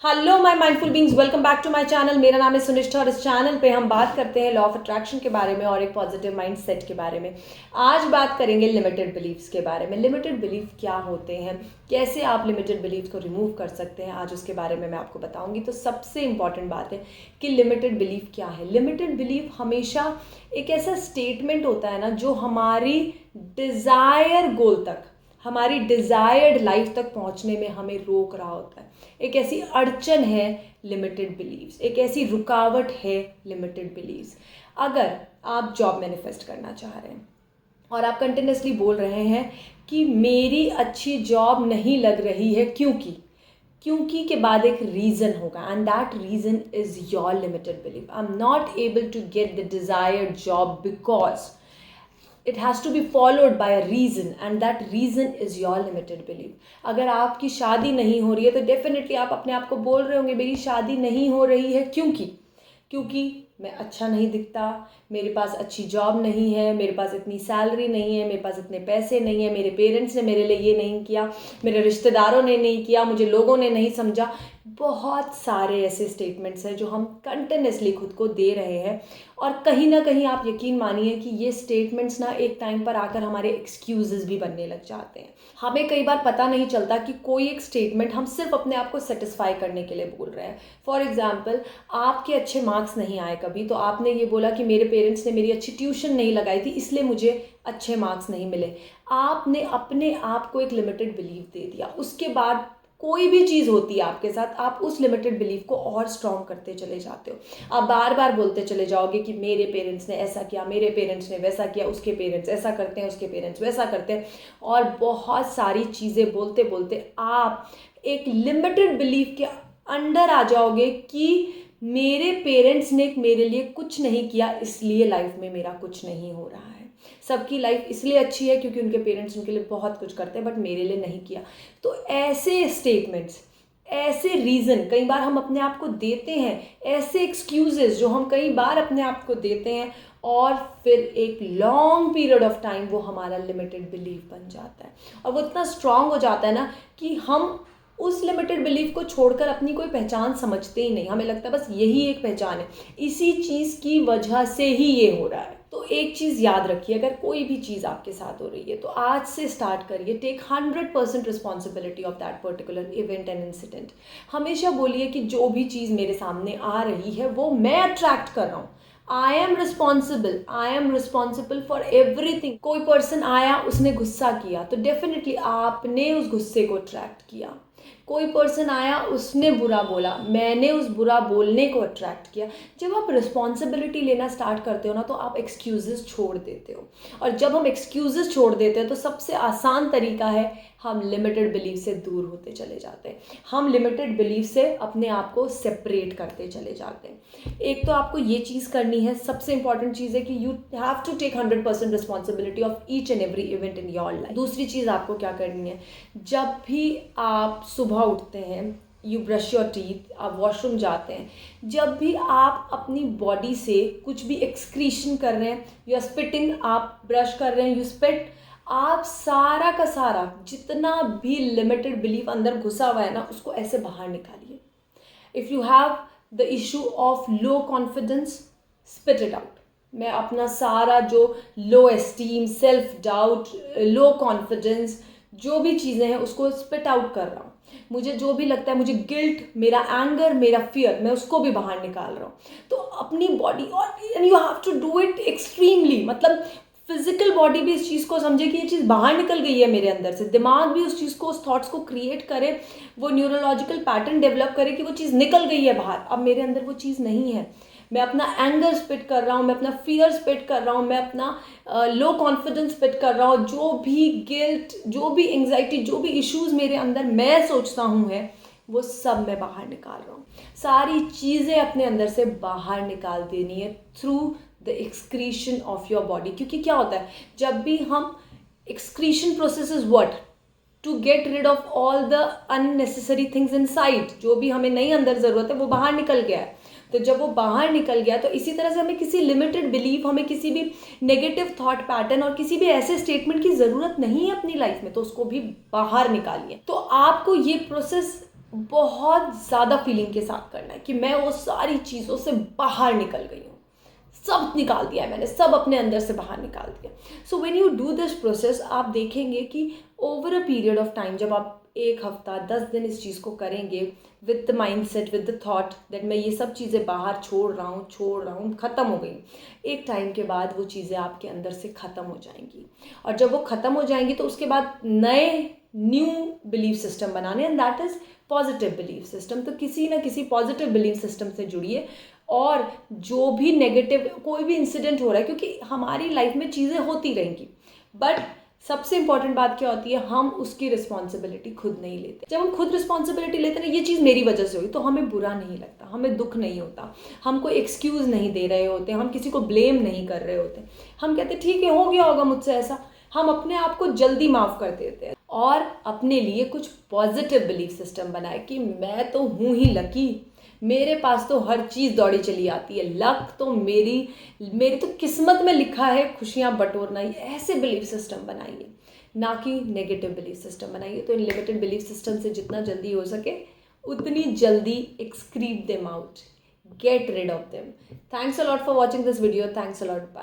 Hello my mindful beings, welcome back to my channel. मेरा नाम है सुनिष्ठा और इस चैनल पे हम बात करते हैं लॉ ऑफ अट्रैक्शन के बारे में और एक पॉजिटिव माइंडसेट के बारे में। आज बात करेंगे लिमिटेड बिलीफ्स के बारे में। लिमिटेड बिलीफ क्या होते हैं, कैसे आप लिमिटेड बिलीफ को रिमूव कर सकते हैं, आज उसके बारे में मैं आपको बताऊंगी। तो सबसे इंपॉर्टेंट बात है कि लिमिटेड बिलीफ क्या है। लिमिटेड बिलीफ हमेशा एक ऐसा स्टेटमेंट होता है ना जो हमारी डिज़ायर गोल तक, हमारी डिज़ायर्ड लाइफ तक पहुंचने में हमें रोक रहा होता है। एक ऐसी अड़चन है लिमिटेड बिलीव्स, एक ऐसी रुकावट है लिमिटेड बिलीव्स। अगर आप जॉब मैनिफेस्ट करना चाह रहे हैं और आप कंटिन्यूसली बोल रहे हैं कि मेरी अच्छी जॉब नहीं लग रही है क्योंकि के बाद एक रीज़न होगा, and that reason is your limited belief. I am not able to get the desired job because it has to be followed by a reason, and that reason is your limited belief. अगर आपकी शादी नहीं हो रही है तो definitely आप अपने आप को बोल रहे होंगे मेरी शादी नहीं हो रही है क्योंकि मैं अच्छा नहीं दिखता, मेरे पास अच्छी जॉब नहीं है, मेरे पास इतनी सैलरी नहीं है, मेरे पास इतने पैसे नहीं है, मेरे पेरेंट्स ने मेरे लिए ये नहीं किया, मेरे रिश्तेदारों ने नहीं किया, मुझे लोगों ने नहीं समझा। बहुत सारे ऐसे स्टेटमेंट्स हैं जो हम कंटिन्यूसली खुद को दे रहे हैं और कहीं ना कहीं आप यकीन मानिए कि ये स्टेटमेंट्स ना एक टाइम पर आकर हमारे एक्सक्यूज़ेस भी बनने लग जाते हैं। हमें कई बार पता नहीं चलता कि कोई एक स्टेटमेंट हम सिर्फ अपने आप को सेटिस्फाई करने के लिए बोल रहे हैं। फॉर एग्जाम्पल, आपके अच्छे मार्क्स नहीं आए कभी तो आपने ये बोला कि मेरे पेरेंट्स ने मेरी अच्छी ट्यूशन नहीं लगाई थी इसलिए मुझे अच्छे मार्क्स नहीं मिले। आपने अपने आप को एक लिमिटेड बिलीफ दे दिया। उसके बाद कोई भी चीज़ होती है आपके साथ, आप उस लिमिटेड बिलीफ को और स्ट्रॉन्ग करते चले जाते हो। आप बार बार बोलते चले जाओगे कि मेरे पेरेंट्स ने ऐसा किया, मेरे पेरेंट्स ने वैसा किया, उसके पेरेंट्स ऐसा करते हैं, उसके पेरेंट्स वैसा करते हैं, और बहुत सारी चीज़ें बोलते बोलते आप एक लिमिटेड बिलीफ के अंडर आ जाओगे कि मेरे पेरेंट्स ने मेरे लिए कुछ नहीं किया इसलिए लाइफ में मेरा कुछ नहीं हो रहा है। सबकी लाइफ इसलिए अच्छी है क्योंकि उनके पेरेंट्स उनके लिए बहुत कुछ करते हैं बट मेरे लिए नहीं किया। तो ऐसे स्टेटमेंट्स, ऐसे रीज़न कई बार हम अपने आप को देते हैं, ऐसे एक्सक्यूजेस जो हम कई बार अपने आप को देते हैं और फिर एक लॉन्ग पीरियड ऑफ टाइम वो हमारा लिमिटेड बिलीफ बन जाता है और वो इतना स्ट्रांग हो जाता है ना कि हम उस लिमिटेड बिलीफ को छोड़कर अपनी कोई पहचान समझते ही नहीं। हमें लगता है बस यही एक पहचान है, इसी चीज़ की वजह से ही ये हो रहा है। तो एक चीज़ याद रखिए, अगर कोई भी चीज़ आपके साथ हो रही है तो आज से स्टार्ट करिए, take 100% responsibility of that particular event and incident. हमेशा बोलिए कि जो भी चीज़ मेरे सामने आ रही है वो मैं अट्रैक्ट कर रहा हूँ। I am responsible for everything. कोई पर्सन आया, उसने गुस्सा किया तो डेफिनेटली आपने उस गुस्से को अट्रैक्ट किया। कोई पर्सन आया, उसने बुरा बोला, मैंने उस बुरा बोलने को अट्रैक्ट किया। जब आप रिस्पॉन्सिबिलिटी लेना स्टार्ट करते हो ना तो आप एक्सक्यूज़ेस छोड़ देते हो, और जब हम एक्सक्यूज़ेस छोड़ देते हैं तो सबसे आसान तरीका है हम लिमिटेड बिलीफ से दूर होते चले जाते हैं। हम लिमिटेड बिलीफ से अपने आप को सेपरेट करते चले जाते हैं। एक तो आपको ये चीज़ करनी है, सबसे इंपॉर्टेंट चीज़ है कि you have to take 100% responsibility of each and every event in your life. दूसरी चीज़ आपको क्या करनी है, जब भी आप सुबह उठते हैं, यू ब्रश योर टीथ, आप वॉशरूम जाते हैं, जब भी आप अपनी बॉडी से कुछ भी एक्सक्रीशन कर रहे हैं, यू आर स्पिटिंग, आप ब्रश कर रहे हैं, यू स्पिट, आप सारा का सारा जितना भी लिमिटेड बिलीफ अंदर घुसा हुआ है ना उसको ऐसे बाहर निकालिए। If you have the issue of low confidence, spit it out. मैं अपना सारा जो low esteem, self doubt, low confidence, जो भी चीज़ें हैं उसको स्पिट आउट कर रहा हूँ। मुझे जो भी लगता है, मुझे गिल्ट, मेरा एंगर, मेरा फियर, मैं उसको भी बाहर निकाल रहा हूँ। तो अपनी बॉडी, और you have to do it extremely, मतलब फिजिकल बॉडी भी इस चीज़ को समझे कि ये चीज़ बाहर निकल गई है मेरे अंदर से, दिमाग भी उस चीज़ को, उस थॉट्स को क्रिएट करे, वो न्यूरोलॉजिकल पैटर्न डेवलप करे कि वो चीज़ निकल गई है बाहर, अब मेरे अंदर वो चीज़ नहीं है। मैं अपना एंगर स्पिट कर रहा हूँ, मैं अपना फियर स्पिट कर रहा हूँ, मैं अपना लो कॉन्फिडेंस स्पिट कर रहा हूँ, जो भी गिल्ट, जो भी एंग्जाइटी, जो भी इश्यूज़ मेरे अंदर मैं सोचता हूँ है वो सब मैं बाहर निकाल रहा हूँ। सारी चीज़ें अपने अंदर से बाहर निकाल देनी है through the excretion of your body. क्योंकि क्या होता है, जब भी हम excretion process is what, to get rid of all the unnecessary things inside, जो भी हमें नहीं अंदर ज़रूरत है वो बाहर निकल गया है। तो जब वो बाहर निकल गया तो इसी तरह से हमें किसी लिमिटेड बिलीफ, हमें किसी भी नेगेटिव थॉट पैटर्न और किसी भी ऐसे स्टेटमेंट की ज़रूरत नहीं है अपनी लाइफ में, तो उसको भी बाहर निकालिए। तो आपको ये प्रोसेस बहुत ज़्यादा फीलिंग के साथ करना है कि मैं वो सारी चीज़ों से बाहर निकल गई हूँ, सब निकाल दिया है मैंने, सब अपने अंदर से बाहर निकाल दिया। So when you do this process, आप देखेंगे कि over a period of time, जब आप 1 हफ्ता 10 दिन इस चीज़ को करेंगे with the mind set, with the thought that मैं ये सब चीज़ें बाहर छोड़ रहा हूँ, ख़त्म हो गई, एक टाइम के बाद वो चीज़ें आपके अंदर से ख़त्म हो जाएंगी। और जब वो ख़त्म हो जाएंगी तो उसके बाद नए न्यू बिलीफ सिस्टम बनाने, and that is positive belief system. तो किसी ना किसी पॉजिटिव बिलीफ सिस्टम से जुड़िए, और जो भी नेगेटिव कोई भी इंसिडेंट हो रहा है, क्योंकि हमारी लाइफ में चीज़ें होती रहेंगी, बट सबसे इंपॉर्टेंट बात क्या होती है, हम उसकी रिस्पॉन्सिबिलिटी खुद नहीं लेते। जब हम खुद रिस्पॉन्सिबिलिटी लेते हैं, ये चीज़ मेरी वजह से हुई, तो हमें बुरा नहीं लगता, हमें दुख नहीं होता, हम कोई एक्सक्यूज़ नहीं दे रहे होते, हम किसी को ब्लेम नहीं कर रहे होते, हम कहते ठीक है, हो गया होगा मुझसे ऐसा। हम अपने आप को जल्दी माफ़ कर देते हैं और अपने लिए कुछ पॉजिटिव बिलीफ सिस्टम बनाए कि मैं तो हूँ ही लकी, मेरे पास तो हर चीज़ दौड़ी चली आती है, लक तो मेरी तो किस्मत में लिखा है खुशियाँ बटोरना ही। ऐसे बिलीफ सिस्टम बनाइए, ना कि नेगेटिव बिलीफ सिस्टम बनाइए। तो इन लिमिटेड बिलीफ सिस्टम से जितना जल्दी हो सके उतनी जल्दी excrete them out, get rid of them. Thanks a lot for watching this video, thanks a lot, bye.